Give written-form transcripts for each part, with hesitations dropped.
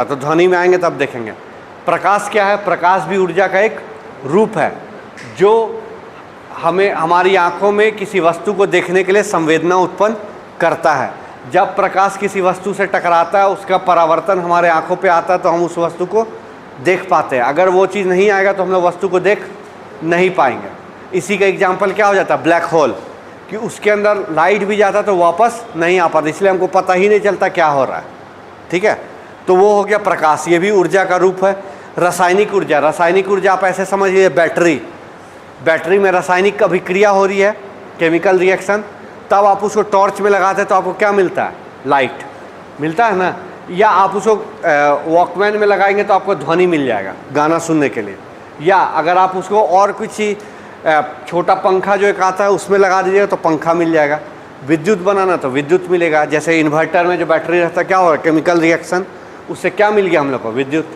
तो ध्वनि में आएंगे तब देखेंगे। प्रकाश क्या है? प्रकाश भी ऊर्जा का एक रूप है जो हमें हमारी आंखों में किसी वस्तु को देखने के लिए संवेदना उत्पन्न करता है। जब प्रकाश किसी वस्तु से टकराता है, उसका परावर्तन हमारे आंखों पे आता है तो हम उस वस्तु को देख पाते हैं। अगर वो चीज़ नहीं आएगा तो हम लोग वस्तु को देख नहीं पाएंगे। इसी का एग्जाम्पल क्या हो जाता है? ब्लैक होल, कि उसके अंदर लाइट भी जाता तो वापस नहीं आ पाता, इसलिए हमको पता ही नहीं चलता क्या हो रहा है। ठीक है, तो वो हो गया प्रकाश, ये भी ऊर्जा का रूप है। रासायनिक ऊर्जा, रासायनिक ऊर्जा आप ऐसे समझिए बैटरी में रासायनिक अभिक्रिया हो रही है, केमिकल रिएक्शन, तब आप उसको टॉर्च में लगाते हैं तो आपको क्या मिलता है? लाइट मिलता है ना। या आप उसको वॉकमैन में लगाएंगे तो आपको ध्वनि मिल जाएगा गाना सुनने के लिए। या अगर आप उसको और कुछ छोटा पंखा जो एक आता है उसमें लगा दीजिएगा तो पंखा मिल जाएगा। विद्युत बनाना तो विद्युत मिलेगा। जैसे इन्वर्टर में जो बैटरी रहता है क्या हो रहा है? केमिकल रिएक्शन, उससे क्या मिल गया हम लोग को? विद्युत।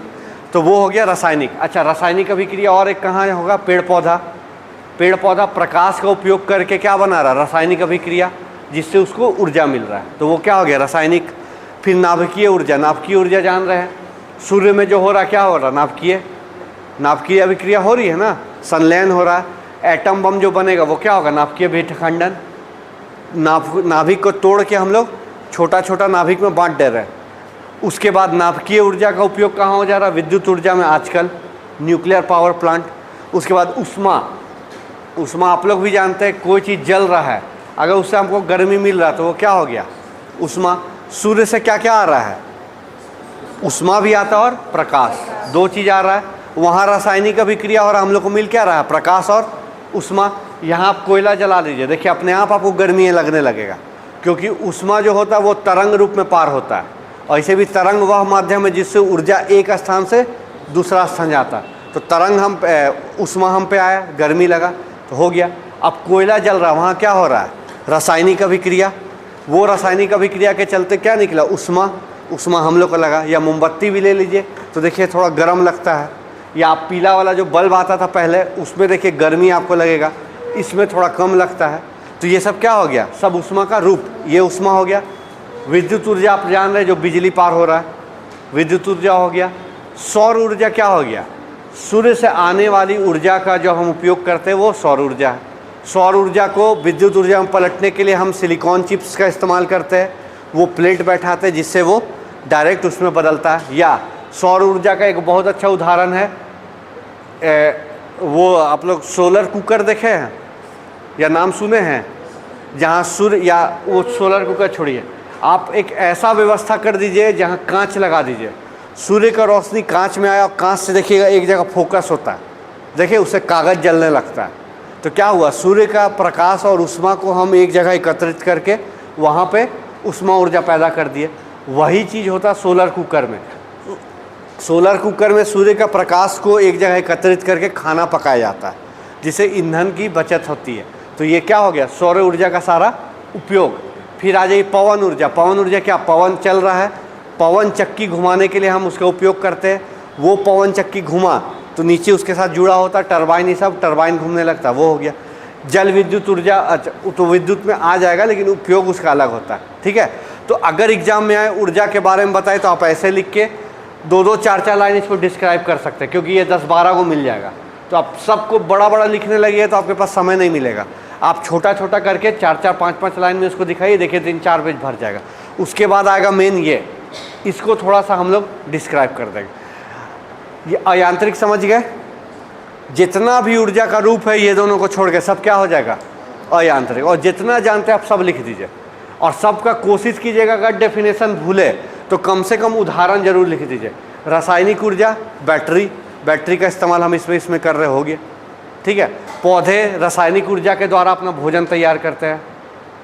तो वो हो गया रासायनिक। अच्छा, रासायनिक अभिक्रिया और एक कहाँ होगा? पेड़ पौधा प्रकाश का उपयोग करके क्या बना रहा है? रासायनिक अभिक्रिया, जिससे उसको ऊर्जा मिल रहा है, तो वो क्या हो गया? रासायनिक। फिर नाभिकीय ऊर्जा, नाभिकीय ऊर्जा जान रहे हैं, सूर्य में जो हो रहा क्या हो रहा? नाभिकीय अभिक्रिया हो रही है ना, संलयन हो रहा है। एटम बम जो बनेगा वो क्या होगा? नाभिकीय विखंडन। नाभिक को तोड़ के हम लोग छोटा छोटा नाभिक में बांट दे रहे हैं। उसके बाद नाभिकीय ऊर्जा का उपयोग कहाँ हो जा रहा है? विद्युत ऊर्जा में आजकल, न्यूक्लियर पावर प्लांट। उसके बाद उष्मा आप लोग भी जानते हैं, कोई चीज़ जल रहा है अगर उससे हमको गर्मी मिल रहा है तो वो क्या हो गया? उष्मा। सूर्य से क्या क्या आ रहा है? उष्मा भी आता है और प्रकाश, दो चीज़ आ रहा है। वहाँ रासायनिक अभिक्रिया और हम लोग को मिल क्या रहा है? प्रकाश और उष्मा। यहाँ आप कोयला जला दीजिए, देखिए अपने आप आपको गर्मी लगने लगेगा, क्योंकि उष्मा जो होता है वो तरंग रूप में पार होता है। और ऐसे भी तरंग वह माध्यम है जिससे ऊर्जा एक स्थान से दूसरा स्थान जाता है। तो तरंग उष्मा हम पे आया, गर्मी लगा तो हो गया। अब कोयला जल रहा है, वहाँ क्या हो रहा है? रासायनिक अभिक्रिया। वो रासायनिक अभिक्रिया के चलते क्या निकला? उष्मा हम लोग को लगा। या मोमबत्ती भी ले लीजिए तो देखिए थोड़ा गर्म लगता है। या आप पीला वाला जो बल्ब आता था पहले, उसमें देखिए गर्मी आपको लगेगा, इसमें थोड़ा कम लगता है। तो ये सब क्या हो गया? सब उष्मा का रूप। ये उष्मा हो गया। विद्युत ऊर्जा आप जान रहे हैं, जो बिजली पार हो रहा है, विद्युत ऊर्जा हो गया। सौर ऊर्जा क्या हो गया? सूर्य से आने वाली ऊर्जा का जो हम उपयोग करते हैं वो सौर ऊर्जा है। सौर ऊर्जा को विद्युत ऊर्जा में पलटने के लिए हम सिलिकॉन चिप्स का इस्तेमाल करते हैं, वो प्लेट बैठाते हैं जिससे वो डायरेक्ट उसमें बदलता है। या सौर ऊर्जा का एक बहुत अच्छा उदाहरण है, वो आप लोग सोलर कुकर देखे हैं या नाम सुने हैं? जहाँ सूर्य, या वो सोलर कुकर छोड़िए, आप एक ऐसा व्यवस्था कर दीजिए जहाँ कांच लगा दीजिए, सूर्य का रोशनी कांच में आया और कांच से देखिएगा एक जगह फोकस होता है, देखिए उससे कागज़ जलने लगता है। तो क्या हुआ? सूर्य का प्रकाश और उष्मा को हम एक जगह एकत्रित करके वहाँ पे उष्मा ऊर्जा पैदा कर दिए। वही चीज़ होता है सोलर कुकर में। सोलर कुकर में सूर्य का प्रकाश को एक जगह एकत्रित करके खाना पकाया जाता है, जिससे ईंधन की बचत होती है। तो ये क्या हो गया? सौर ऊर्जा का सारा उपयोग। फिर आ जाइए पवन ऊर्जा। पवन ऊर्जा क्या? पवन चल रहा है, पवन चक्की घुमाने के लिए हम उसका उपयोग करते हैं। वो पवन चक्की घुमा तो नीचे उसके साथ जुड़ा होता है टरबाइन, ये सब टरबाइन घूमने लगता है, वो हो गया। जल विद्युत ऊर्जा, अच्छा तो विद्युत में आ जाएगा लेकिन उपयोग उसका अलग होता है। ठीक है, तो अगर एग्जाम में आए ऊर्जा के बारे में बताए तो आप ऐसे लिख के 2-2, 4-4 लाइन इसको डिस्क्राइब कर सकते हैं, क्योंकि ये 10-12 को मिल जाएगा। तो आप सबको बड़ा बड़ा लिखने लगिए तो आपके पास समय नहीं मिलेगा। आप छोटा छोटा करके 4-4, 5-5 लाइन में उसको दिखाइए, देखिए 3-4 पेज भर जाएगा। उसके बाद आएगा मेन ये, इसको थोड़ा सा हम लोग डिस्क्राइब कर देंगे। ये अयांत्रिक समझ गए? जितना भी ऊर्जा का रूप है ये दोनों को छोड़ के सब क्या हो जाएगा? अयांत्रिक। और जितना जानते हैं आप सब लिख दीजिए, और सबका कोशिश कीजिएगा अगर डेफिनेशन भूले तो कम से कम उदाहरण जरूर लिख दीजिए। रासायनिक ऊर्जा, बैटरी का इस्तेमाल हम इसमें कर रहे होंगे। ठीक है, पौधे रासायनिक ऊर्जा के द्वारा अपना भोजन तैयार करते हैं,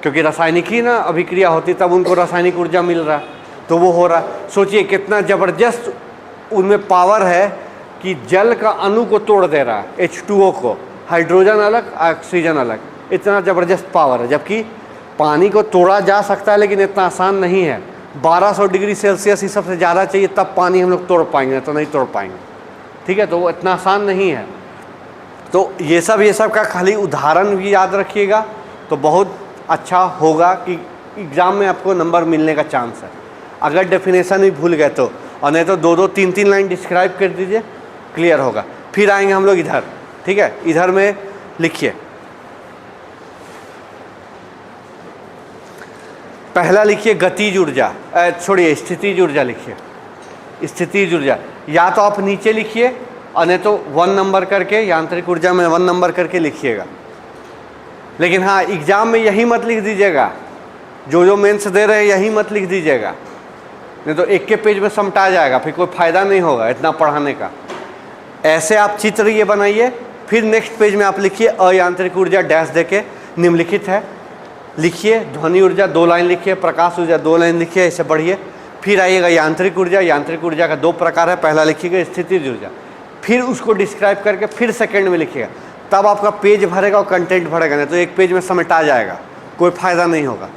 क्योंकि रासायनिक ही ना अभिक्रिया होती तब उनको रासायनिक ऊर्जा मिल रहा है, तो वो हो रहा है। सोचिए कितना ज़बरदस्त उनमें पावर है कि जल का अणु को तोड़ दे रहा है, H2O को, हाइड्रोजन अलग ऑक्सीजन अलग, इतना ज़बरदस्त पावर है। जबकि पानी को तोड़ा जा सकता है लेकिन इतना आसान नहीं है। 1200 डिग्री सेल्सियस ही सबसे ज़्यादा चाहिए तब पानी हम लोग तोड़ पाएंगे, तो नहीं तोड़ पाएंगे। ठीक है, तो वो इतना आसान नहीं है। तो ये सब का खाली उदाहरण भी याद रखिएगा तो बहुत अच्छा होगा कि एग्ज़ाम में आपको नंबर मिलने का चांस है। अगर डेफिनेशन भी भूल गए तो, और नहीं तो 2-2, 3-3 लाइन डिस्क्राइब कर दीजिए, क्लियर होगा। फिर आएंगे हम लोग इधर, ठीक है। इधर में लिखिए, पहला लिखिए गतिज ऊर्जा, छोड़िए स्थितिज ऊर्जा लिखिए, स्थितिज ऊर्जा। या तो आप नीचे लिखिए और नहीं तो 1 नंबर करके, यांत्रिक ऊर्जा में 1 नंबर करके लिखिएगा। लेकिन हाँ, एग्जाम में यही मत लिख दीजिएगा, जो मेंस दे रहे हैं यही मत लिख दीजिएगा, नहीं तो एक के पेज में समटा जाएगा, फिर कोई फ़ायदा नहीं होगा इतना पढ़ाने का। ऐसे आप चित्र ये बनाइए, फिर नेक्स्ट पेज में आप लिखिए अयांत्रिक ऊर्जा डैश देके निम्नलिखित है, लिखिए। ध्वनि ऊर्जा 2 लाइन लिखिए, प्रकाश ऊर्जा 2 लाइन लिखिए, ऐसे बढ़िए। फिर आइएगा यांत्रिक ऊर्जा। यांत्रिक ऊर्जा का 2 प्रकार है, पहला लिखिएगा स्थितिज ऊर्जा, फिर उसको डिस्क्राइब करके फिर सेकंड में लिखिएगा, तब आपका पेज भरेगा और कंटेंट भरेगा, नहीं तो एक पेज में समेटा जाएगा, कोई फ़ायदा नहीं होगा,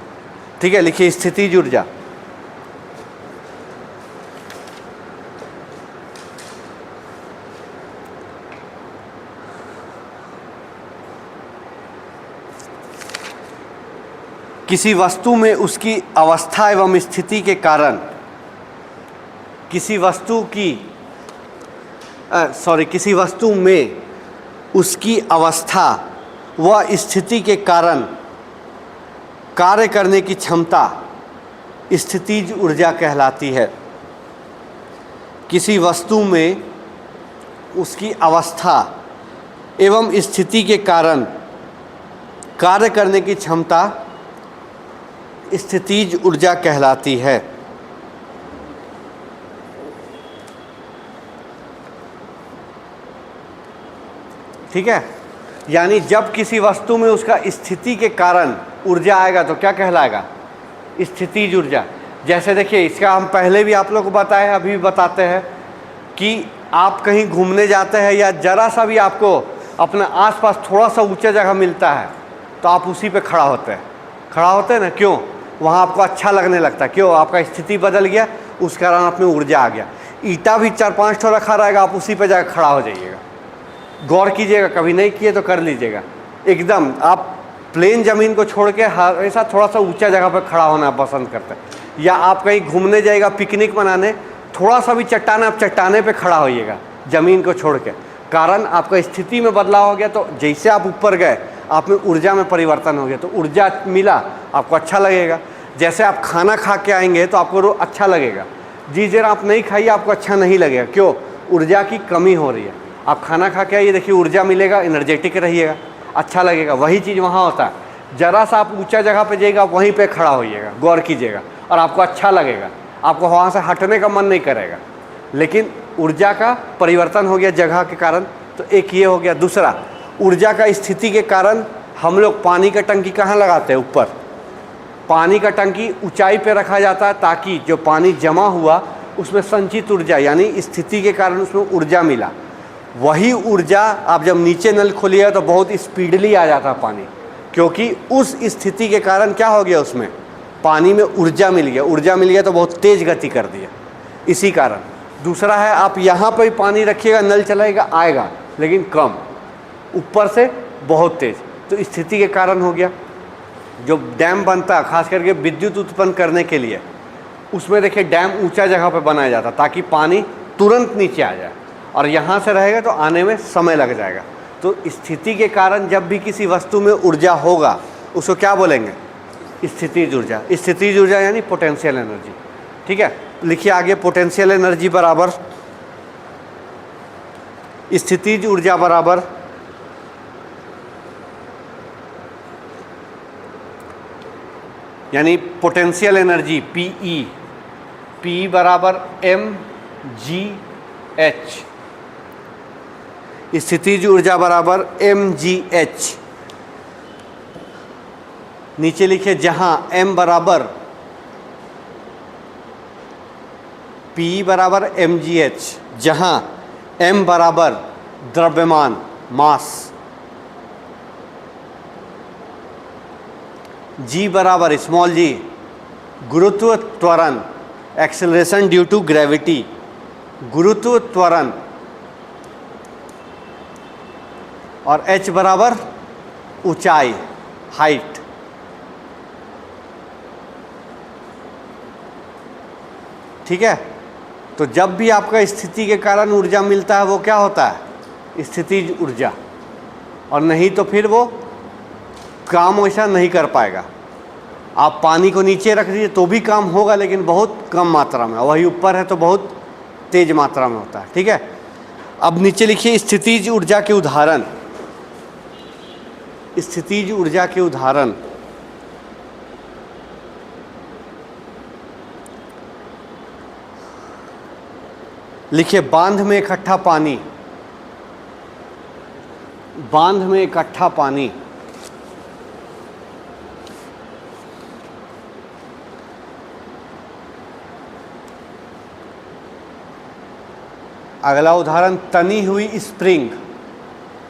ठीक है। लिखिए स्थितिज ऊर्जा। किसी वस्तु में उसकी अवस्था एवं स्थिति के कारण, किसी वस्तु में उसकी अवस्था व स्थिति के कारण कार्य करने की क्षमता स्थितिज ऊर्जा कहलाती है। किसी वस्तु में उसकी अवस्था एवं स्थिति के कारण कार्य करने की क्षमता स्थितिज ऊर्जा कहलाती है। ठीक है, यानी जब किसी वस्तु में उसका स्थिति के कारण ऊर्जा आएगा तो क्या कहलाएगा? स्थितिज ऊर्जा। जैसे देखिए, इसका हम पहले भी आप लोग को बताए हैं, अभी भी बताते हैं कि आप कहीं घूमने जाते हैं या जरा सा भी आपको अपना आसपास थोड़ा सा ऊंचा जगह मिलता है तो आप उसी पे खड़ा होते हैं ना। क्यों? वहाँ आपको अच्छा लगने लगता है। क्यों? आपका स्थिति बदल गया, उस कारण आप में ऊर्जा आ गया। ईटा भी 4-5 ठो रखा रहेगा, आप उसी पे जाकर खड़ा हो जाइएगा। गौर कीजिएगा, कभी नहीं किए तो कर लीजिएगा। एकदम आप प्लेन ज़मीन को छोड़ के हमेशा थोड़ा सा ऊंचा जगह पर खड़ा होना पसंद करते हैं। या आप कहीं घूमने जाइएगा, पिकनिक मनाने, थोड़ा सा भी चट्टान, आप चट्टाने पे खड़ा होइएगा ज़मीन को छोड़ के। कारण आपका स्थिति में बदलाव हो गया, तो जैसे आप ऊपर गए आप में ऊर्जा में परिवर्तन हो गया, तो ऊर्जा मिला, आपको अच्छा लगेगा। जैसे आप खाना खा के आएंगे तो आपको अच्छा लगेगा। जिस देर आप नहीं खाइए आपको अच्छा नहीं लगेगा। क्यों? ऊर्जा की कमी हो रही है। आप खाना खा के आइए, देखिए ऊर्जा मिलेगा, एनर्जेटिक रहिएगा, अच्छा लगेगा। वही चीज़ वहाँ होता है। ज़रा सा आप ऊंचा जगह पे जाइएगा, आप वहीं पे खड़ा होइएगा, गौर कीजिएगा, और आपको अच्छा लगेगा, आपको वहाँ से हटने का मन नहीं करेगा। लेकिन ऊर्जा का परिवर्तन हो गया जगह के कारण, तो एक ये हो गया। दूसरा, ऊर्जा का स्थिति के कारण हम लोग पानी का टंकी कहाँ लगाते हैं? ऊपर। पानी का टंकी ऊंचाई पे रखा जाता है ताकि जो पानी जमा हुआ उसमें संचित ऊर्जा, यानी स्थिति के कारण उसमें ऊर्जा मिला। वही ऊर्जा आप जब नीचे नल खोलिएगा तो बहुत स्पीडली आ जाता है पानी, क्योंकि उस स्थिति के कारण क्या हो गया, उसमें पानी में ऊर्जा मिल गया। ऊर्जा मिल गया तो बहुत तेज़ गति कर दिया, इसी कारण। दूसरा है, आप यहाँ पर ही पानी रखिएगा, नल चलाएगा, आएगा लेकिन कम, ऊपर से बहुत तेज़, तो स्थिति के कारण हो गया। जो डैम बनता है खास करके विद्युत उत्पन्न करने के लिए, उसमें देखिए डैम ऊंचा जगह पर बनाया जाता ताकि पानी तुरंत नीचे आ जाए, और यहाँ से रहेगा तो आने में समय लग जाएगा। तो स्थिति के कारण जब भी किसी वस्तु में ऊर्जा होगा उसको क्या बोलेंगे? स्थितिज ऊर्जा। स्थितिज ऊर्जा यानी पोटेंशियल एनर्जी। ठीक है, लिखिए आगे, पोटेंशियल एनर्जी बराबर स्थितिज ऊर्जा बराबर यानी पोटेंशियल एनर्जी PE बराबर mgh, स्थितिज ऊर्जा बराबर mgh। नीचे लिखिए, जहां m बराबर PE बराबर mgh, जहां m बराबर द्रव्यमान, मास, g बराबर स्मॉल g, गुरुत्व त्वरण, एक्सेलरेशन ड्यू टू ग्रेविटी, गुरुत्व त्वरण, और h बराबर ऊंचाई, हाइट। ठीक है, तो जब भी आपका स्थिति के कारण ऊर्जा मिलता है वो क्या होता है, स्थितिज ऊर्जा, और नहीं तो फिर वो काम वैसा नहीं कर पाएगा। आप पानी को नीचे रख दीजिए तो भी काम होगा, लेकिन बहुत कम मात्रा में, वही ऊपर है तो बहुत तेज मात्रा में होता है। ठीक है, अब नीचे लिखिए स्थितिज ऊर्जा के उदाहरण। स्थितिज ऊर्जा के उदाहरण, लिखिए बांध में इकट्ठा पानी। बांध में इकट्ठा पानी, अगला उदाहरण तनी हुई स्प्रिंग।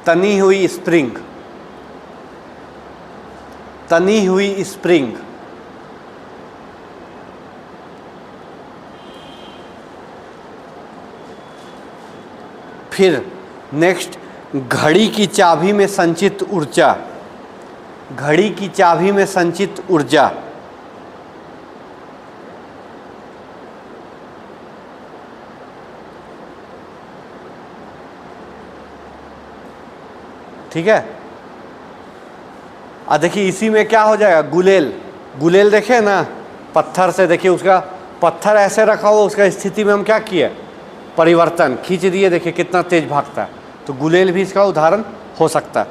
तनी हुई स्प्रिंग, तनी हुई स्प्रिंग। फिर नेक्स्ट, घड़ी की चाबी में संचित ऊर्जा। घड़ी की चाबी में संचित ऊर्जा, ठीक है। देखिए इसी में क्या हो जाएगा, गुलेल। गुलेल देखे ना, पत्थर से देखिए, उसका पत्थर ऐसे रखा हुआ, उसका स्थिति में हम क्या किए, परिवर्तन खींच दिए, देखिए कितना तेज भागता है। तो गुलेल भी इसका उदाहरण हो सकता है।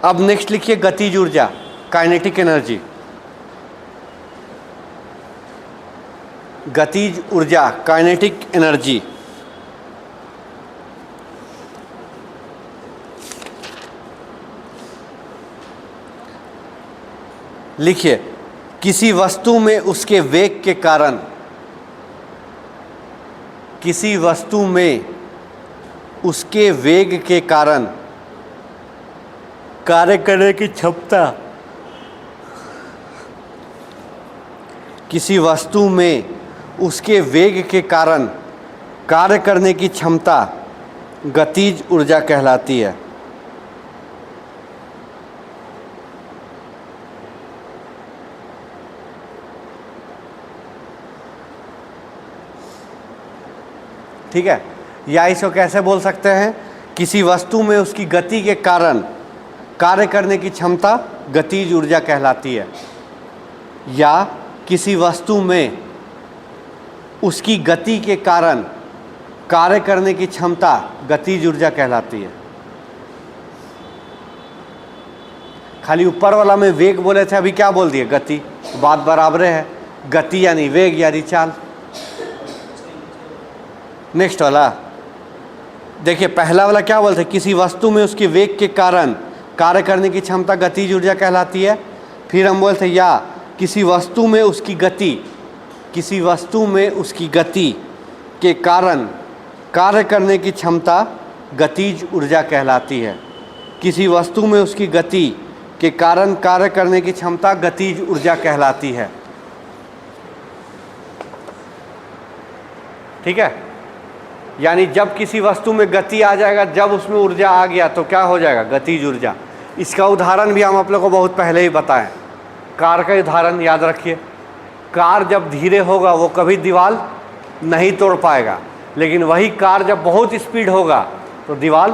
अब नेक्स्ट लिखिए गतिज ऊर्जा, काइनेटिक एनर्जी। गतिज ऊर्जा, काइनेटिक एनर्जी। लिखिए किसी वस्तु में उसके वेग के कारण, किसी वस्तु में उसके वेग के कारण कार्य करने की क्षमता, किसी वस्तु में उसके वेग के कारण कार्य करने की क्षमता गतिज ऊर्जा कहलाती है। ठीक है, या इसको कैसे बोल सकते हैं, किसी वस्तु में उसकी गति के कारण कार्य करने की क्षमता गतिज ऊर्जा कहलाती है, या किसी वस्तु में उसकी गति के कारण कार्य करने की क्षमता गतिज ऊर्जा कहलाती है। खाली ऊपर वाला में वेग बोले थे, अभी क्या बोल दिए, गति। बात बराबर है, गति यानी वेग यानी चाल। नेक्स्ट वाला देखिए, पहला वाला क्या बोलते हैं, किसी वस्तु में उसके वेग के कारण कार्य करने की क्षमता गतिज ऊर्जा कहलाती है। फिर हम बोलते हैं या किसी वस्तु में उसकी गति, किसी वस्तु में उसकी गति के कारण कार्य करने की क्षमता गतिज ऊर्जा कहलाती है। किसी वस्तु में उसकी गति के कारण कार्य करने की क्षमता गतिज ऊर्जा कहलाती है। ठीक है, यानी जब किसी वस्तु में गति आ जाएगा, जब उसमें ऊर्जा आ गया तो क्या हो जाएगा, गतिज ऊर्जा। इसका उदाहरण भी हम आप लोगों को बहुत पहले ही बताएं। कार का उदाहरण याद रखिए, कार जब धीरे होगा वो कभी दीवार नहीं तोड़ पाएगा, लेकिन वही कार जब बहुत स्पीड होगा तो दीवार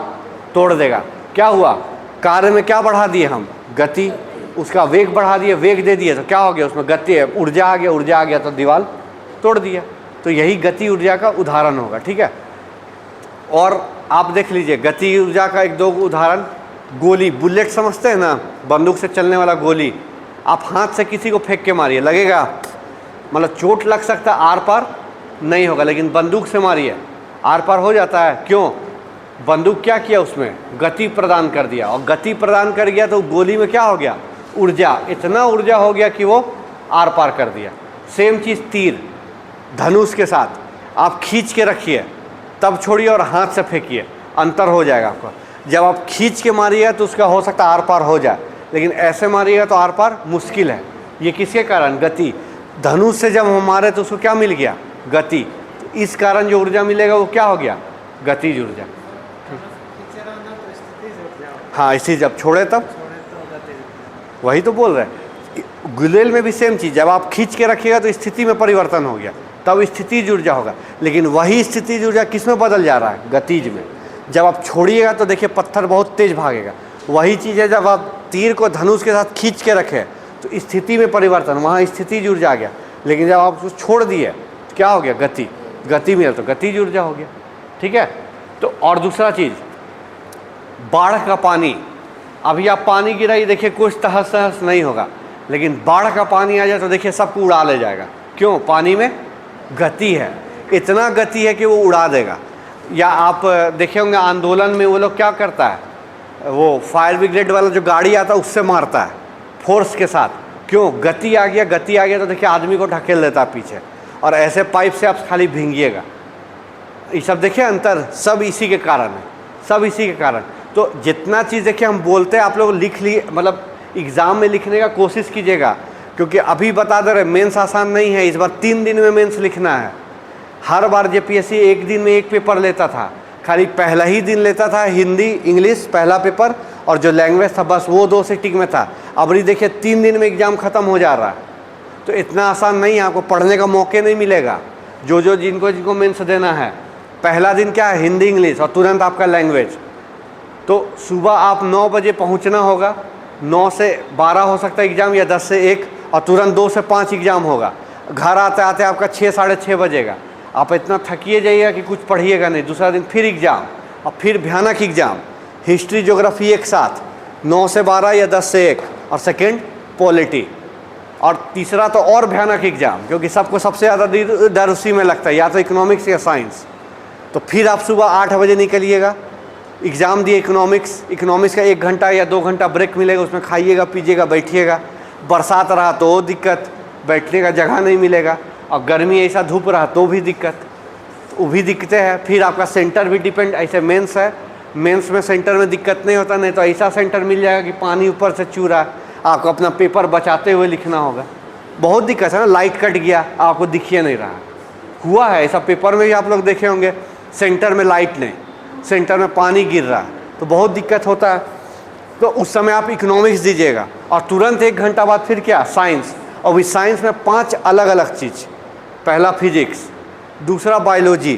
तोड़ देगा। क्या हुआ, कार में क्या बढ़ा दिए हम, गति, उसका वेग बढ़ा दिए, वेग दे दिए तो क्या हो गया, उसमें गति, ऊर्जा आ गया, ऊर्जा आ गया तो दीवार तोड़ दिया। तो यही गति ऊर्जा का उदाहरण होगा। ठीक है, और आप देख लीजिए गति ऊर्जा का एक दो उदाहरण, गोली, बुलेट समझते हैं ना, बंदूक से चलने वाला गोली। आप हाथ से किसी को फेंक के मारिए, लगेगा, मतलब चोट लग सकता है, आर पार नहीं होगा, लेकिन बंदूक से मारिए आर पार हो जाता है। क्यों, बंदूक क्या किया, उसमें गति प्रदान कर दिया, और गति प्रदान कर गया तो गोली में क्या हो गया, ऊर्जा, इतना ऊर्जा हो गया कि वो आर पार कर दिया। सेम चीज़ तीर, धनुष के साथ आप खींच के रखिए तब छोड़िए और हाथ से फेंकिए, अंतर हो जाएगा आपको। जब आप खींच के मारिएगा तो उसका हो सकता है आर पार हो जाए, लेकिन ऐसे मारिएगा तो आर पार मुश्किल है। ये किसके कारण, गति। धनुष से जब हम मारे तो उसको क्या मिल गया, गति। तो इस कारण जो ऊर्जा मिलेगा वो क्या हो गया, गतिज ऊर्जा। हाँ, इसी जब छोड़े तब, वही तो बोल रहे हैं। गुलेल में भी सेम चीज़, जब आप खींच के रखिएगा तो स्थिति में परिवर्तन हो गया, तब स्थितिज ऊर्जा होगा। लेकिन वही स्थितिज ऊर्जा किस में बदल जा रहा है? गतिज में। जब आप छोड़िएगा तो देखिए पत्थर बहुत तेज भागेगा। वही चीज़ है जब आप तीर को धनुष के साथ खींच के रखें तो स्थिति में परिवर्तन, वहाँ स्थितिज ऊर्जा आ गया। लेकिन जब आप उसको छोड़ दिए तो क्या हो गया? गति। गति में तो गतिज ऊर्जा हो गया। ठीक है। तो और दूसरा चीज़, बाढ़ का पानी। अभी आप पानी गिराइए, देखिए कुछ तहस तहस नहीं होगा, लेकिन बाढ़ का पानी आ जाए तो देखिए सबको उड़ा ले जाएगा। क्यों? पानी में गति है, इतना गति है कि वो उड़ा देगा। या आप देखे होंगे आंदोलन में वो लोग क्या करता है, वो फायर ब्रिगेड वाला जो गाड़ी आता है उससे मारता है फोर्स के साथ। क्यों? गति आ गया। गति आ गया तो देखिए आदमी को ढकेल देता है पीछे, और ऐसे पाइप से आप खाली भींगिएगा। ये सब देखिए अंतर, सब इसी के कारण है, सब इसी के कारण। तो जितना चीज़ देखिए हम बोलते हैं आप लोग लिख लिए, मतलब एग्ज़ाम में लिखने का कोशिश कीजिएगा, क्योंकि अभी बता दे रहे मेंस आसान नहीं है। इस बार 3 दिन में मेंस लिखना है। हर बार जेपीएससी एक दिन में एक पेपर लेता था, खाली पहला ही दिन लेता था हिंदी इंग्लिश पहला पेपर, और जो लैंग्वेज था बस वो 2 सिटिंग में था। अब ये देखिए 3 दिन में एग्ज़ाम ख़त्म हो जा रहा है। तो इतना आसान नहीं है, आपको पढ़ने का मौके नहीं मिलेगा। जो जिनको मेंस देना है, पहला दिन क्या है? हिंदी इंग्लिश, और तुरंत आपका लैंग्वेज। तो सुबह आप 9 बजे पहुंचना होगा, 9 से 12 हो सकता है एग्ज़ाम, या 10 से 1, और तुरंत 2 से 5 एग्ज़ाम होगा। घर आते आते आपका 6 साढ़े 6 बजेगा। आप इतना थकिए जाइएगा कि कुछ पढ़िएगा नहीं। दूसरा दिन फिर एग्ज़ाम, और फिर भयानक एग्ज़ाम, हिस्ट्री ज्योग्राफी एक साथ 9 से 12 या 10 से 1, और सेकेंड पॉलिटी, और तीसरा तो और भयानक एग्ज़ाम, क्योंकि सबको सबसे ज़्यादा डर उसी में लगता है, या तो इकोनॉमिक्स या साइंस। तो फिर आप सुबह 8 बजे निकलिएगा, एग्ज़ाम दिए इकोनॉमिक्स का 1 घंटा या 2 घंटा ब्रेक मिलेगा, उसमें खाइएगा पीजिएगा बैठिएगा। बरसात रहा तो वो दिक्कत, बैठने का जगह नहीं मिलेगा, और गर्मी ऐसा धूप रहा तो भी दिक्कत, वो भी दिक्कतें हैं। फिर आपका सेंटर भी डिपेंड, ऐसे मेंस है, मेंस में सेंटर में दिक्कत नहीं होता, नहीं तो ऐसा सेंटर मिल जाएगा कि पानी ऊपर से चू रहा है, आपको अपना पेपर बचाते हुए लिखना होगा। बहुत दिक्कत है ना, लाइट कट गया आपको दिखिए नहीं रहा। हुआ है ऐसा, पेपर में भी आप लोग देखे होंगे, सेंटर में लाइट नहीं, सेंटर में पानी गिर रहा है, तो बहुत दिक्कत होता है। तो उस समय आप इकोनॉमिक्स दीजिएगा, और तुरंत 1 घंटा बाद फिर क्या? साइंस। और इस साइंस में 5 अलग अलग चीज़, पहला फिजिक्स, दूसरा बायोलॉजी,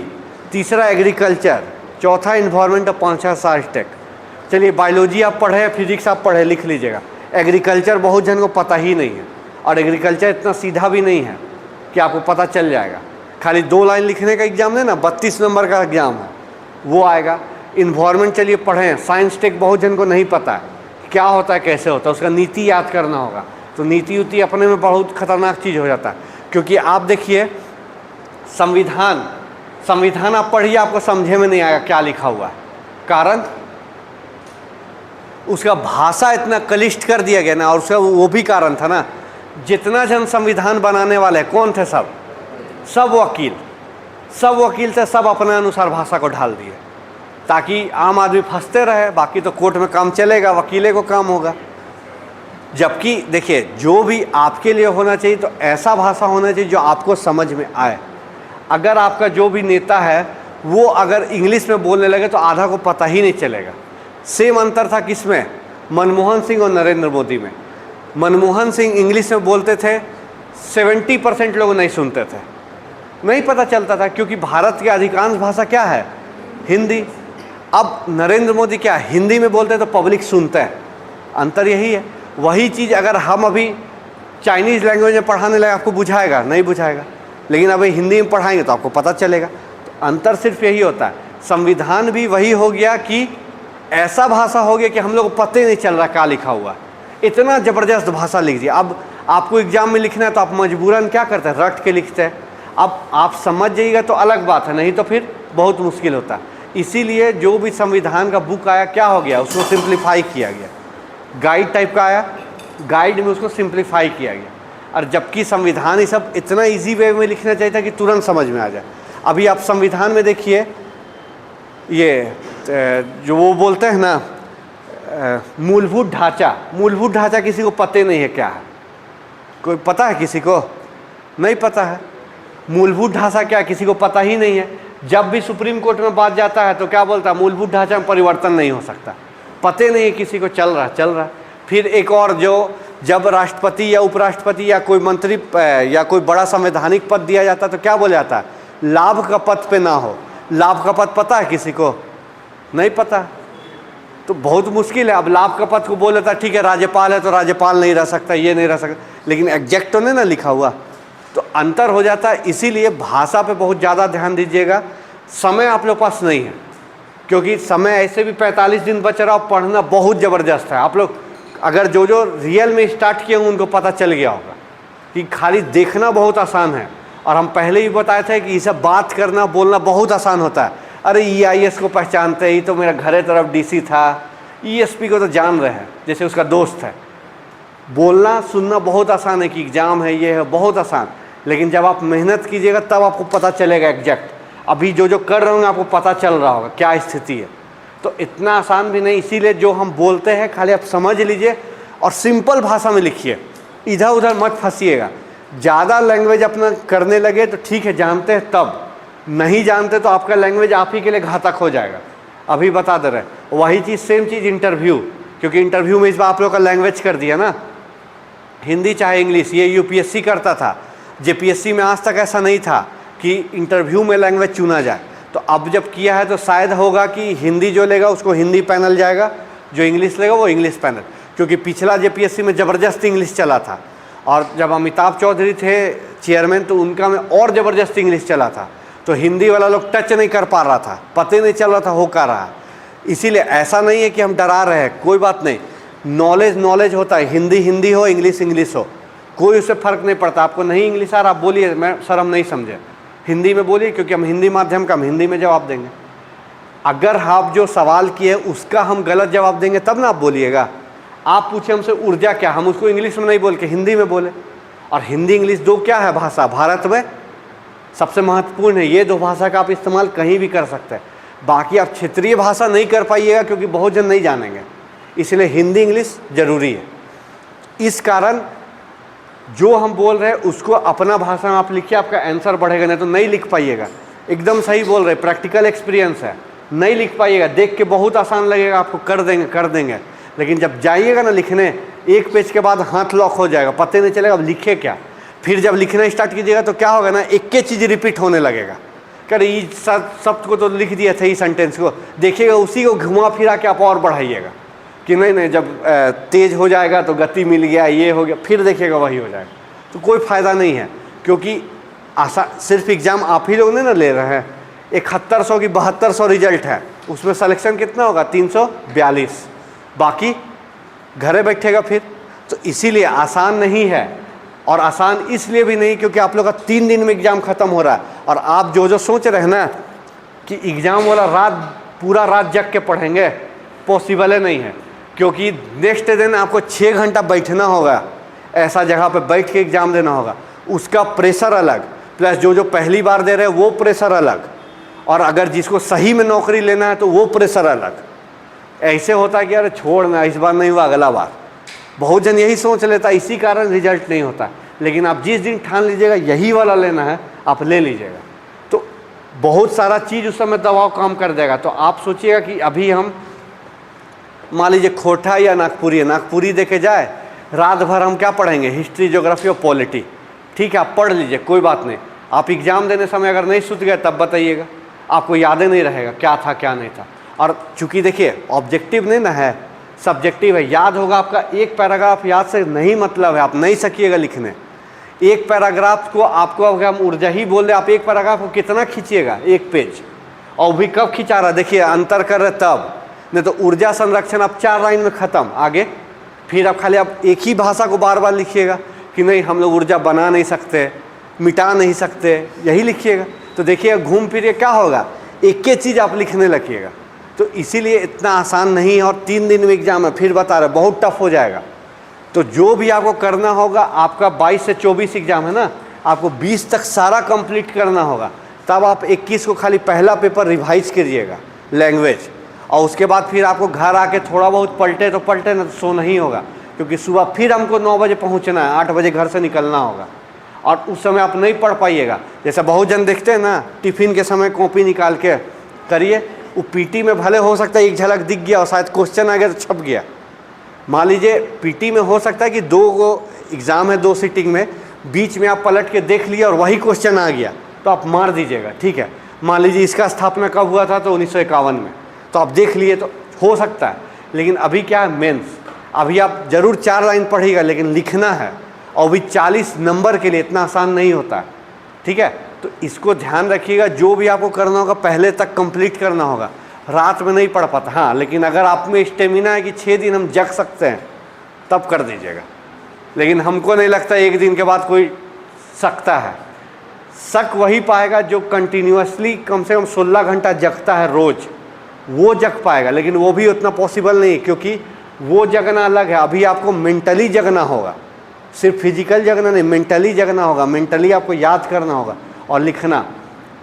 तीसरा एग्रीकल्चर, चौथा इन्वायरमेंट, और 5वां साइंस। चलिए बायोलॉजी आप पढ़े, फिजिक्स आप पढ़े, लिख लीजिएगा। एग्रीकल्चर बहुत जन को पता ही नहीं है, और एग्रीकल्चर इतना सीधा भी नहीं है कि आपको पता चल जाएगा। खाली 2 लाइन लिखने का एग्ज़ाम है ना, 32 नंबर का एग्ज़ाम है, वो आएगा। इन्वायरमेंट चलिए पढ़ें, साइंस टेक बहुत जन को नहीं पता है क्या होता है, कैसे होता है, उसका नीति याद करना होगा। तो नीति उति अपने में बहुत खतरनाक चीज़ हो जाता है, क्योंकि आप देखिए संविधान आप पढ़िए, आपको समझे में नहीं आएगा क्या लिखा हुआ है। कारण उसका भाषा इतना क्लिष्ट कर दिया गया ना, और उसका वो भी कारण था ना, जितना जन संविधान बनाने वाले कौन थे? सब वकील थे, सब अपने अनुसार भाषा को ढाल दिए, ताकि आम आदमी फंसते रहे। बाकी तो कोर्ट में काम चलेगा, वकीले को काम होगा। जबकि देखिए जो भी आपके लिए होना चाहिए तो ऐसा भाषा होना चाहिए जो आपको समझ में आए। अगर आपका जो भी नेता है वो अगर इंग्लिश में बोलने लगे तो आधा को पता ही नहीं चलेगा। सेम अंतर था किसमें? मनमोहन सिंह और नरेंद्र मोदी में। मनमोहन सिंह इंग्लिश में बोलते थे, 70% लोग नहीं सुनते थे, नहीं पता चलता था, क्योंकि भारत की अधिकांश भाषा क्या है? हिंदी। अब नरेंद्र मोदी क्या हिंदी में बोलते हैं तो पब्लिक सुनता है, अंतर यही है। वही चीज़ अगर हम अभी चाइनीज़ लैंग्वेज में पढ़ाने लगे आपको बुझाएगा? नहीं बुझाएगा। लेकिन अभी हिंदी में पढ़ाएंगे तो आपको पता चलेगा। तो अंतर सिर्फ यही होता है। संविधान भी वही हो गया कि ऐसा भाषा हो गया कि हम लोग को पता ही नहीं चल रहा क्या लिखा हुआ, इतना ज़बरदस्त भाषा लिख दिया। अब आपको एग्ज़ाम में लिखना है तो आप मजबूरन क्या करते हैं? रट के लिखते हैं। अब आप समझ जाइएगा तो अलग बात है, नहीं तो फिर बहुत मुश्किल होता है। इसीलिए जो भी संविधान का बुक आया क्या हो गया? उसको सिंप्लीफाई किया गया, गाइड टाइप का आया, गाइड में उसको सिंप्लीफाई किया गया। और जबकि संविधान ये सब इतना इजी वे में लिखना चाहिए था कि तुरंत समझ में आ जाए। अभी आप संविधान में देखिए, ये जो वो बोलते हैं ना मूलभूत ढांचा किसी को पता नहीं है क्या है। कोई पता है? किसी को नहीं पता है। मूलभूत ढांचा क्या, किसी को पता ही नहीं है। जब भी सुप्रीम कोर्ट में बात जाता है तो क्या बोलता है? मूलभूत ढांचा में परिवर्तन नहीं हो सकता। पते नहीं है किसी को, चल रहा। फिर एक और जो जब राष्ट्रपति या उपराष्ट्रपति या कोई मंत्री या कोई बड़ा संवैधानिक पद दिया जाता है तो क्या बोला जाता है? लाभ का पद पे ना हो। लाभ का पद पता है किसी को? नहीं पता। तो बहुत मुश्किल है। अब लाभ का पद को बोल देता है ठीक है राज्यपाल है तो राज्यपाल नहीं रह सकता, ये नहीं रह सकता, लेकिन एग्जैक्ट तो नहीं ना लिखा हुआ, तो अंतर हो जाता है। इसीलिए भाषा पे बहुत ज़्यादा ध्यान दीजिएगा। समय आप लोग पास नहीं है, क्योंकि समय ऐसे भी 45 दिन बच रहा, पढ़ना बहुत ज़बरदस्त है। आप लोग अगर जो जो रियल में स्टार्ट किए होंगे उनको पता चल गया होगा कि खाली देखना बहुत आसान है, और हम पहले ही बताए थे कि ये सब बात करना बोलना बहुत आसान होता है। अरे EIS को पहचानते ही तो मेरा घरे तरफ DC था, ESP को तो जान रहे हैं जैसे उसका दोस्त है। बोलना सुनना बहुत आसान है कि एग्ज़ाम है, ये है, बहुत आसान, लेकिन जब आप मेहनत कीजिएगा तब आपको पता चलेगा एग्जैक्ट। अभी जो जो कर रहे होंगे आपको पता चल रहा होगा क्या स्थिति है। तो इतना आसान भी नहीं, इसीलिए जो हम बोलते हैं खाली आप समझ लीजिए और सिंपल भाषा में लिखिए, इधर उधर मत फंसिएगा। ज़्यादा लैंग्वेज अपना करने लगे तो ठीक है, जानते हैं, तब नहीं जानते तो आपका लैंग्वेज आप ही के लिए घातक हो जाएगा। अभी बता दे रहे हैं वही चीज़, सेम चीज़ इंटरव्यू, क्योंकि इंटरव्यू में इस बार आप लोग का लैंग्वेज कर दिया ना, हिंदी चाहे इंग्लिश। ये UPSC करता था, JPSC में आज तक ऐसा नहीं था कि इंटरव्यू में लैंग्वेज चुना जाए। तो अब जब किया है तो शायद होगा कि हिंदी जो लेगा उसको हिंदी पैनल जाएगा, जो इंग्लिश लेगा वो इंग्लिश पैनल, क्योंकि पिछला JPSC में ज़बरदस्त इंग्लिश चला था। और जब अमिताभ चौधरी थे चेयरमैन तो उनका में और ज़बरदस्त इंग्लिश चला था, तो हिंदी वाला लोग टच नहीं कर पा रहा था, पता नहीं चल रहा था हो क्या रहा। इसीलिए ऐसा नहीं है कि हम डरा रहे हैं, कोई बात नहीं। नॉलेज होता है, हिंदी हिंदी हो, इंग्लिश इंग्लिश हो, कोई उससे फ़र्क नहीं पड़ता। आपको नहीं इंग्लिश आ रहा, आप बोलिए मैं सर हम नहीं समझे, हिंदी में बोलिए, क्योंकि हम हिंदी माध्यम का, हम हिंदी में जवाब देंगे। अगर आप जो सवाल किए उसका हम गलत जवाब देंगे तब ना आप बोलिएगा। आप पूछे हमसे ऊर्जा क्या, हम उसको इंग्लिश में नहीं बोल के हिंदी में बोले। और हिंदी इंग्लिश दो क्या है भाषा, भारत में सबसे महत्वपूर्ण है। ये दो भाषा का आप इस्तेमाल कहीं भी कर सकते हैं। बाकी आप क्षेत्रीय भाषा नहीं कर पाइएगा क्योंकि बहुत जन नहीं जानेंगे, इसलिए हिंदी इंग्लिश ज़रूरी है। इस कारण जो हम बोल रहे हैं उसको अपना भाषा में आप लिखिए, आपका आंसर बढ़ेगा। नहीं तो नहीं लिख पाइएगा। एकदम सही बोल रहे, प्रैक्टिकल एक्सपीरियंस है, नहीं लिख पाइएगा। देख के बहुत आसान लगेगा आपको, कर देंगे, लेकिन जब जाइएगा ना लिखने, एक पेज के बाद हाथ लॉक हो जाएगा, पता नहीं चलेगा अब लिखे क्या। फिर जब लिखना स्टार्ट कीजिएगा तो क्या होगा ना, एक ही चीज़ रिपीट होने लगेगा। कर इस शब्द को तो लिख दिया था, इस सेंटेंस को देखिएगा, उसी को घुमा फिरा के आप और बढ़ाइएगा कि नहीं जब तेज़ हो जाएगा तो गति मिल गया, ये हो गया, फिर देखिएगा वही हो जाएगा। तो कोई फ़ायदा नहीं है, क्योंकि सिर्फ एग्ज़ाम आप ही लोग नहीं ना ले रहे हैं। 7100 की 7200 रिजल्ट है, उसमें सिलेक्शन कितना होगा, 342, बाकी घरे बैठेगा फिर। तो इसीलिए आसान नहीं है, और आसान इसलिए भी नहीं क्योंकि आप लोग का 3 दिन में एग्ज़ाम ख़त्म हो रहा है। और आप जो सोच रहे हैं ना कि एग्ज़ाम वाला पूरा रात जग के पढ़ेंगे, पॉसिबल है नहीं है, क्योंकि नेक्स्ट दिन आपको 6 घंटा बैठना होगा, ऐसा जगह पे बैठ के एग्ज़ाम देना होगा। उसका प्रेशर अलग, प्लस जो पहली बार दे रहे हैं वो प्रेशर अलग, और अगर जिसको सही में नौकरी लेना है तो वो प्रेशर अलग। ऐसे होता है कि अरे छोड़ना, इस बार नहीं हुआ अगला बार, बहुत जन यही सोच लेता है, इसी कारण रिजल्ट नहीं होता। लेकिन आप जिस दिन ठान लीजिएगा यही वाला लेना है, आप ले लीजिएगा, तो बहुत सारा चीज़ उस समय दबाव काम कर देगा। तो आप सोचिएगा कि अभी हम मान लीजिए खोटा या नागपुरी देखे जाए, रात भर हम क्या पढ़ेंगे, हिस्ट्री, ज्योग्राफी और पॉलिटी। ठीक है, आप पढ़ लीजिए, कोई बात नहीं। आप एग्ज़ाम देने समय अगर नहीं सुत गए तब बताइएगा, आपको याद ही नहीं रहेगा क्या था क्या नहीं था। और चूँकि देखिए ऑब्जेक्टिव नहीं ना है, सब्जेक्टिव है। याद होगा आपका एक पैराग्राफ, याद से नहीं मतलब है, आप नहीं सकिएगा लिखने। एक पैराग्राफ को आपको अगर हम ऊर्जा ही बोल रहे, आप एक पैराग्राफ को कितना खींचिएगा, एक पेज, और भी कब खिंचा रहा, देखिए अंतर कर रहे तब। नहीं तो ऊर्जा संरक्षण आप 4 लाइन में ख़त्म, आगे फिर आप खाली आप एक ही भाषा को बार बार लिखिएगा कि नहीं हम लोग ऊर्जा बना नहीं सकते, मिटा नहीं सकते, यही लिखिएगा। तो देखिएगा घूम फिर के क्या होगा, एक ही चीज़ आप लिखने लगिएगा। तो इसीलिए इतना आसान नहीं है, और 3 दिन में एग्ज़ाम है, फिर बता रहे बहुत टफ हो जाएगा। तो जो भी आपको करना होगा, आपका 22 से 24 एग्ज़ाम है ना, आपको 20 तक सारा कंप्लीट करना होगा। तब आप 21 को खाली पहला पेपर रिवाइज करिएगा लैंग्वेज, और उसके बाद फिर आपको घर आके थोड़ा बहुत पलटे तो पलटे, ना तो सो नहीं होगा, क्योंकि सुबह फिर हमको 9 बजे पहुँचना है, 8 बजे घर से निकलना होगा, और उस समय आप नहीं पढ़ पाइएगा। जैसे बहुत जन देखते हैं ना, टिफ़िन के समय कॉपी निकाल के करिए, वो पीटी में भले हो सकता है एक झलक दिख गया और शायद क्वेश्चन आ गया तो छप गया, मान लीजिए पीटी में हो सकता है कि 2 एग्ज़ाम है 2 सीटिंग में, बीच में आप पलट के देख लिया और वही क्वेश्चन आ गया तो आप मार दीजिएगा, ठीक है। मान लीजिए इसका स्थापना कब हुआ था तो 1951 में, तो आप देख लिए तो हो सकता है। लेकिन अभी क्या है, मेंस, अभी आप ज़रूर 4 लाइन पढ़िएगा लेकिन लिखना है, और भी 40 नंबर के लिए इतना आसान नहीं होता है, ठीक है। तो इसको ध्यान रखिएगा, जो भी आपको करना होगा पहले तक कंप्लीट करना होगा, रात में नहीं पढ़ पाता। हाँ, लेकिन अगर आप में स्टेमिना है कि 6 दिन हम जग सकते हैं तब कर दीजिएगा, लेकिन हमको नहीं लगता 1 दिन के बाद कोई सकता है। शक वही पाएगा जो कंटिन्यूसली कम से कम 16 घंटा जगता है रोज़, वो जग पाएगा, लेकिन वो भी उतना पॉसिबल नहीं, क्योंकि वो जगना अलग है। अभी आपको मेंटली जगना होगा, सिर्फ फिजिकल जगना नहीं, मेंटली जगना होगा, मेंटली आपको याद करना होगा और लिखना।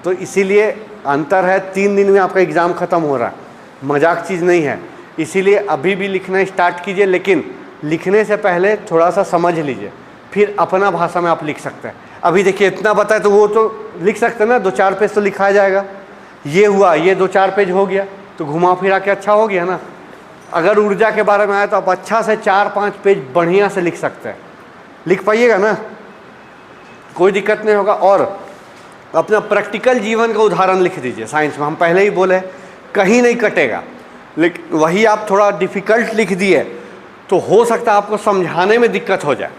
तो इसीलिए अंतर है, 3 दिन में आपका एग्ज़ाम ख़त्म हो रहा है, मजाक चीज़ नहीं है। इसीलिए अभी भी लिखना स्टार्ट कीजिए, लेकिन लिखने से पहले थोड़ा सा समझ लीजिए, फिर अपना भाषा में आप लिख सकते हैं। अभी देखिए इतना बताए तो वो तो लिख सकते हैं ना, 2-4 पेज तो लिखा जाएगा। ये हुआ, ये 2-4 पेज हो गया तो घुमा फिरा के अच्छा हो गया ना। अगर ऊर्जा के बारे में आया तो आप अच्छा से 4-5 पेज बढ़िया से लिख सकते हैं, लिख पाइएगा ना, कोई दिक्कत नहीं होगा। और अपना प्रैक्टिकल जीवन का उदाहरण लिख दीजिए। साइंस में हम पहले ही बोले कहीं नहीं कटेगा, लेकिन वही आप थोड़ा डिफ़िकल्ट लिख दिए तो हो सकता है आपको समझाने में दिक्कत हो जाए,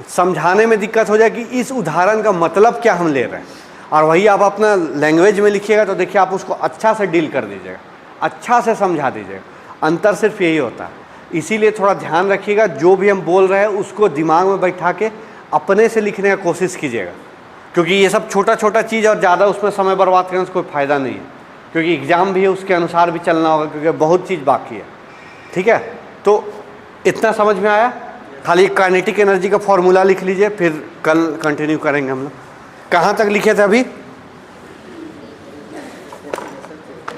समझाने में दिक्कत हो जाए कि इस उदाहरण का मतलब क्या हम ले रहे हैं। और वही आप अपना लैंग्वेज में लिखिएगा तो देखिए आप उसको अच्छा से डील कर दीजिएगा, अच्छा से समझा दीजिएगा। अंतर सिर्फ यही होता है। इसीलिए थोड़ा ध्यान रखिएगा, जो भी हम बोल रहे हैं उसको दिमाग में बैठा के अपने से लिखने का कोशिश कीजिएगा, क्योंकि ये सब छोटा छोटा चीज़ और ज़्यादा उसमें समय बर्बाद करने से कोई फ़ायदा नहीं है, क्योंकि एग्ज़ाम भी है उसके अनुसार भी चलना होगा, क्योंकि बहुत चीज़ बाकी है, ठीक है। तो इतना समझ में आया। खाली काइनेटिक एनर्जी का फॉर्मूला लिख लीजिए, फिर कल कंटिन्यू करेंगे हम लोग। कहाँ तक लिखे थे अभी?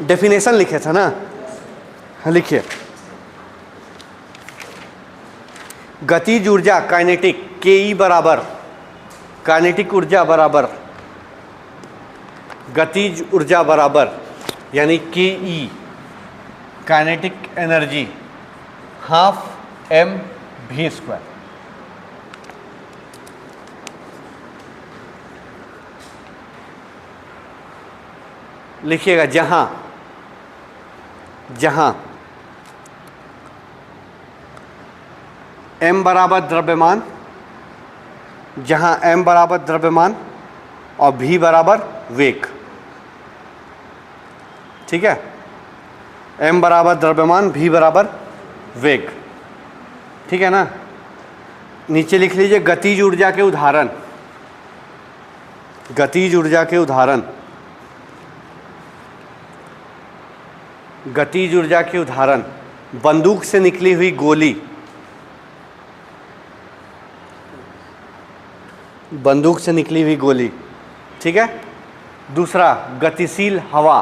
डेफिनेशन लिखे थे ना, हाँ लिखिए। गतिज ऊर्जा काइनेटिक के बराबर, काइनेटिक ऊर्जा बराबर गतिज ऊर्जा बराबर यानी के ई, काइनेटिक एनर्जी हाफ mv²। लिखिएगा, जहां जहां m बराबर द्रव्यमान, जहां m बराबर द्रव्यमान और v बराबर वेग, ठीक है। m बराबर द्रव्यमान, v बराबर वेग, ठीक है ना। नीचे लिख लीजिए गतिज ऊर्जा के उदाहरण, गतिज ऊर्जा के उदाहरण, गतिज ऊर्जा के उदाहरण, बंदूक से निकली हुई गोली, बंदूक से निकली हुई गोली, ठीक है। दूसरा गतिशील हवा,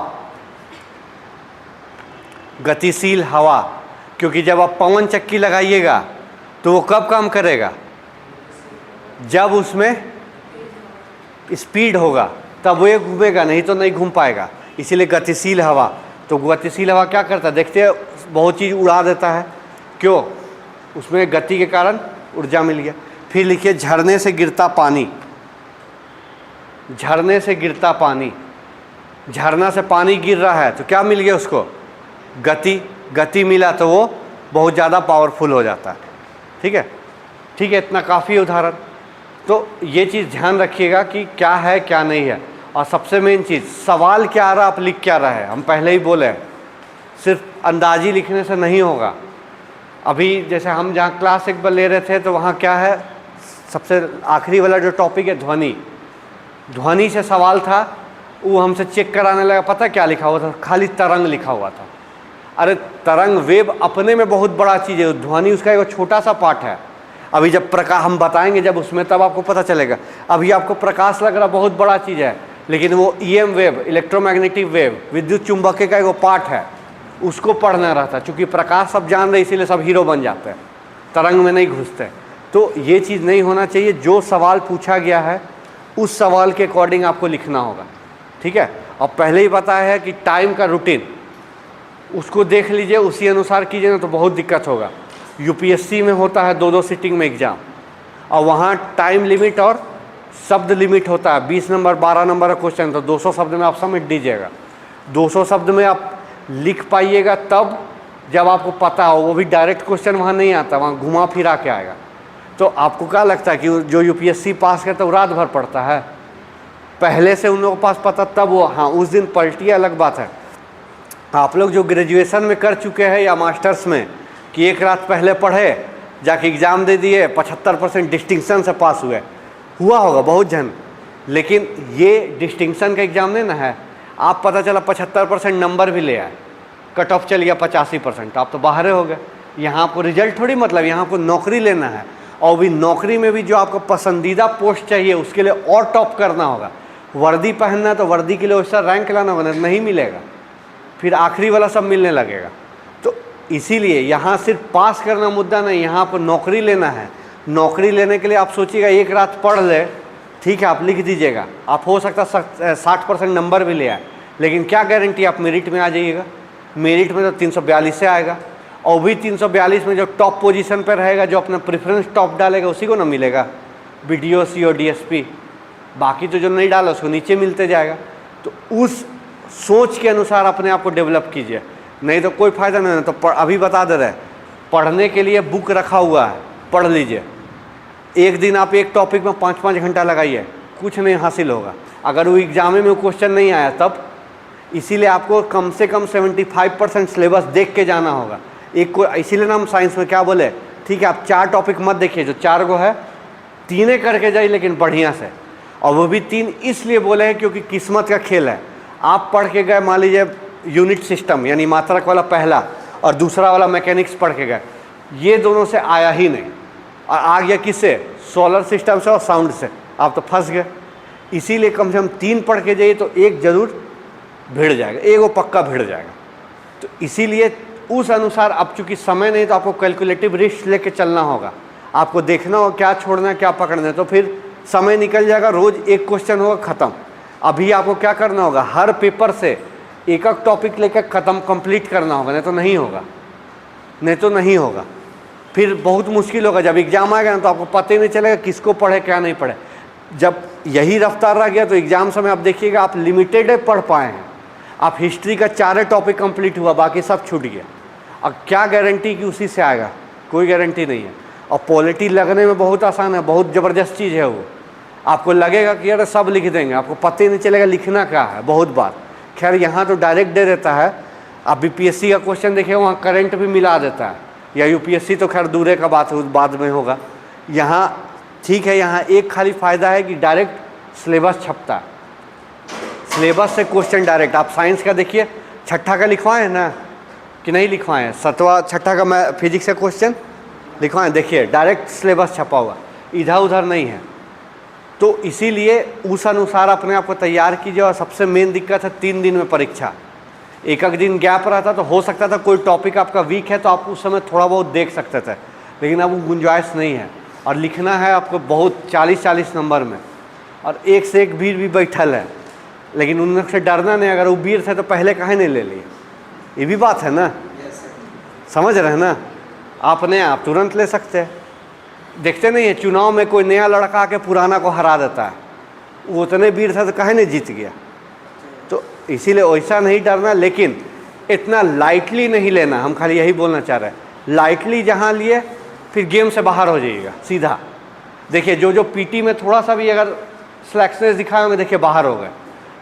गतिशील हवा, क्योंकि जब आप पवन चक्की लगाइएगा तो वो कब काम करेगा? जब उसमें स्पीड होगा तब वो घूमेगा, नहीं तो नहीं घूम पाएगा। इसीलिए गतिशील हवा। तो गतिशील हवा क्या करता है? देखते हैं, बहुत चीज़ उड़ा देता है। क्यों? उसमें गति के कारण ऊर्जा मिल गया। फिर लिखिए झरने से गिरता पानी, झरने से गिरता पानी, झरना से पानी गिर रहा है तो क्या मिल गया उसको? गति, गति मिला तो वो बहुत ज़्यादा पावरफुल हो जाता है, ठीक है। ठीक है, इतना काफ़ी उदाहरण। तो ये चीज़ ध्यान रखिएगा कि क्या है क्या नहीं है। और सबसे मेन चीज़, सवाल क्या आ रहा आप लिख क्या रहा है। हम पहले ही बोले सिर्फ अंदाजी लिखने से नहीं होगा। अभी जैसे हम जहाँ क्लास एक बार ले रहे थे तो वहाँ क्या है, सबसे आखिरी वाला जो टॉपिक है ध्वनि, ध्वनि से सवाल था। वो हमसे चेक कराने लगा, पता क्या लिखा हुआ था? खाली तरंग लिखा हुआ था। अरे तरंग, वेव अपने में बहुत बड़ा चीज़ है, ध्वनि उसका एक छोटा सा पार्ट है। अभी जब प्रकाश हम बताएंगे जब उसमें, तब आपको पता चलेगा। अभी आपको प्रकाश लग रहा बहुत बड़ा चीज़ है, लेकिन वो EM वेव, इलेक्ट्रोमैग्नेटिक वेव, विद्युत चुंबकीय का एक पार्ट है, उसको पढ़ना रहता। चूँकि प्रकाश सब जान रहे इसीलिए सब हीरो बन जाते हैं, तरंग में नहीं घुसते। तो ये चीज़ नहीं होना चाहिए। जो सवाल पूछा गया है उस सवाल के अकॉर्डिंग आपको लिखना होगा, ठीक है। और पहले ही पता है कि टाइम का रूटीन, उसको देख लीजिए, उसी अनुसार कीजिए ना तो बहुत दिक्कत होगा। यूपीएससी में होता है 2-2 सिटिंग में एग्ज़ाम, और वहाँ टाइम लिमिट और शब्द लिमिट होता है। 20 नंबर 12 नंबर का क्वेश्चन, तो 200 शब्द में आप समेट दीजिएगा। 200 शब्द में आप लिख पाइएगा तब जब आपको पता हो, वो भी डायरेक्ट क्वेश्चन वहाँ नहीं आता, वहाँ घुमा फिरा के आएगा। तो आपको क्या लगता है कि जो यूपीएससी पास करता है वो रात भर पढ़ता है? पहले से उन लोगों के पास पता तब वो, हाँ उस दिन पलटी अलग बात है। आप लोग जो ग्रेजुएशन में कर चुके हैं या मास्टर्स में कि एक रात पहले पढ़े, जाके एग्ज़ाम दे दिए, 75% डिस्टिंक्शन से पास हुए, हुआ होगा बहुत जन। लेकिन ये डिस्टिंक्शन का एग्ज़ाम नहीं ना है। आप पता चला 75% नंबर भी ले आए, कट ऑफ चल गया 85%, आप तो बाहर हो गए। यहाँ आपको रिजल्ट थोड़ी मतलब, यहाँ आपको नौकरी लेना है, और भी नौकरी में भी जो आपको पसंदीदा पोस्ट चाहिए उसके लिए और टॉप करना होगा। वर्दी पहनना है तो वर्दी के लिए वैसा रैंक लाना होगा, नहीं मिलेगा, फिर आखिरी वाला सब मिलने लगेगा। तो इसीलिए यहाँ सिर्फ पास करना मुद्दा नहीं, यहाँ आपको नौकरी लेना है। नौकरी लेने के लिए आप सोचिएगा एक रात पढ़ ले, ठीक है आप लिख दीजिएगा, आप हो सकता 60% नंबर भी ले आए, लेकिन क्या गारंटी आप मेरिट में आ जाइएगा? मेरिट में तो 342 से आएगा, और भी 342 में जो टॉप पोजीशन पर रहेगा, जो अपना प्रेफरेंस टॉप डालेगा उसी को ना मिलेगा, BDO CO DSP। बाकी तो जो नहीं डाला उसको नीचे मिलते जाएगा। तो उस सोच के अनुसार अपने आप को डेवलप कीजिए, नहीं तो कोई फ़ायदा नहीं है। तो अभी बता दे रहे, पढ़ने के लिए बुक रखा हुआ है, पढ़ लीजिए। एक दिन आप एक टॉपिक में 5-5 घंटा लगाइए, कुछ नहीं हासिल होगा अगर वो एग्जाम में क्वेश्चन नहीं आया तब। इसीलिए आपको कम से कम 75% सिलेबस देख के जाना होगा। एक को इसीलिए ना हम साइंस में क्या बोले, ठीक है आप 4 टॉपिक मत देखिए, जो 4 गो है 3 करके जाइए लेकिन बढ़िया से। और वो भी 3 इसलिए बोले हैं क्योंकि किस्मत का खेल है। आप पढ़ के गए मान लीजिए यूनिट सिस्टम यानी मात्रक वाला पहला, और दूसरा वाला मैकेनिक्स पढ़ के गए, ये दोनों से आया ही नहीं, और आ गया किससे? सोलर सिस्टम से और साउंड से, आप तो फंस गए। इसीलिए कम से कम 3 पढ़ के जाइए तो एक जरूर भिड़ जाएगा, एक वो पक्का भिड़ जाएगा। तो इसीलिए उस अनुसार अब चूँकि समय नहीं तो आपको कैलकुलेटिव रिस्क लेके चलना होगा। आपको देखना होगा क्या छोड़ना है क्या पकड़ना है, तो फिर समय निकल जाएगा, रोज़ एक क्वेश्चन होगा ख़त्म। अभी आपको क्या करना होगा, हर पेपर से एक एक टॉपिक लेकर ख़त्म कंप्लीट करना होगा, नहीं तो नहीं होगा, नहीं तो नहीं होगा। फिर बहुत मुश्किल होगा, जब एग्ज़ाम आएगा ना तो आपको पता ही नहीं चलेगा किसको पढ़े क्या नहीं पढ़े। जब यही रफ्तार रह गया तो एग्ज़ाम समय आप देखिएगा आप लिमिटेड पढ़ पाए हैं। आप हिस्ट्री का 4 टॉपिक कंप्लीट हुआ, बाकी सब छूट गया। अब क्या गारंटी कि उसी से आएगा? कोई गारंटी नहीं है। और पॉलिटी लगने में बहुत आसान है, बहुत ज़बरदस्त चीज़ है वो। आपको लगेगा कि यार सब लिख देंगे, आपको पता ही नहीं चलेगा लिखना क्या है बहुत बार। खैर यहाँ तो डायरेक्ट दे देता है। आप BPSC का क्वेश्चन देखिए वहाँ करंट भी मिला देता है, या UPSC तो खैर दूरे का बात है, बाद में होगा। यहाँ ठीक है, यहाँ एक खाली फ़ायदा है कि डायरेक्ट सिलेबस छपता है, सिलेबस से क्वेश्चन डायरेक्ट। आप साइंस का देखिए, छठा का लिखवाएं ना कि नहीं लिखवाएं, 7वां 6ठा का मैं फिजिक्स का क्वेश्चन लिखवाएं, देखिए डायरेक्ट सिलेबस छपा हुआ, इधर उधर नहीं है। तो इसीलिए उस अनुसार अपने आप को तैयार कीजिए। और सबसे मेन दिक्कत है 3 दिन में परीक्षा, एक दिन गैप रहता तो हो सकता था कोई टॉपिक आपका वीक है तो आप उस समय थोड़ा बहुत देख सकते थे, लेकिन अब वो गुंजाइश नहीं है। और लिखना है आपको बहुत 40-40 नंबर में, और एक से एक वीर भी बैठल है, लेकिन उनसे डरना नहीं। अगर वो वीर थे तो पहले काहे नहीं ले लिए, ये भी बात है ना, समझ रहे हैं ना। आपने आप तुरंत ले सकते हैं। देखते नहीं है चुनाव में कोई नया लड़का आके पुराना को हरा देता है, वो उतने वीर था तो काहे नहीं जीत गया। तो इसीलिए वैसा नहीं डरना, लेकिन इतना लाइटली नहीं लेना। हम खाली यही बोलना चाह रहे हैं, लाइटली जहाँ लिए फिर गेम से बाहर हो जाइएगा सीधा। देखिए जो PT में थोड़ा सा भी अगर स्लैक्सनेस दिखाए होंगे, देखिए बाहर हो गए,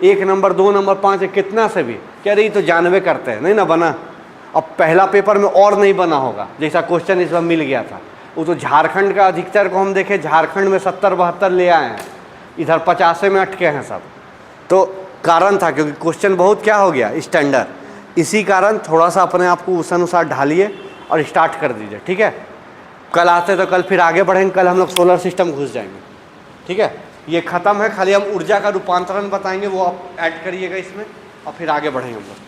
1 नंबर 2 नंबर 5 कितना से भी कह रही तो जानवे करते हैं, नहीं ना बना। अब पहला पेपर में और नहीं बना होगा, जैसा क्वेश्चन इस बार मिल गया था। वो तो झारखंड का अधिकतर को हम देखें, झारखंड में 70-72 ले आए हैं, इधर 50 में अटके हैं सब। तो कारण था क्योंकि क्वेश्चन बहुत क्या हो गया स्टैंडर्ड। इसी कारण थोड़ा सा अपने आप को उस अनुसार ढालिए और स्टार्ट कर दीजिए, ठीक है। कल आते तो कल फिर आगे बढ़ेंगे, कल हम लोग सोलर सिस्टम घुस जाएंगे, ठीक है। ये ख़त्म है, खाली हम ऊर्जा का रूपांतरण बताएंगे, वो आप ऐड करिएगा इसमें और फिर आगे बढ़ेंगे हम लोग।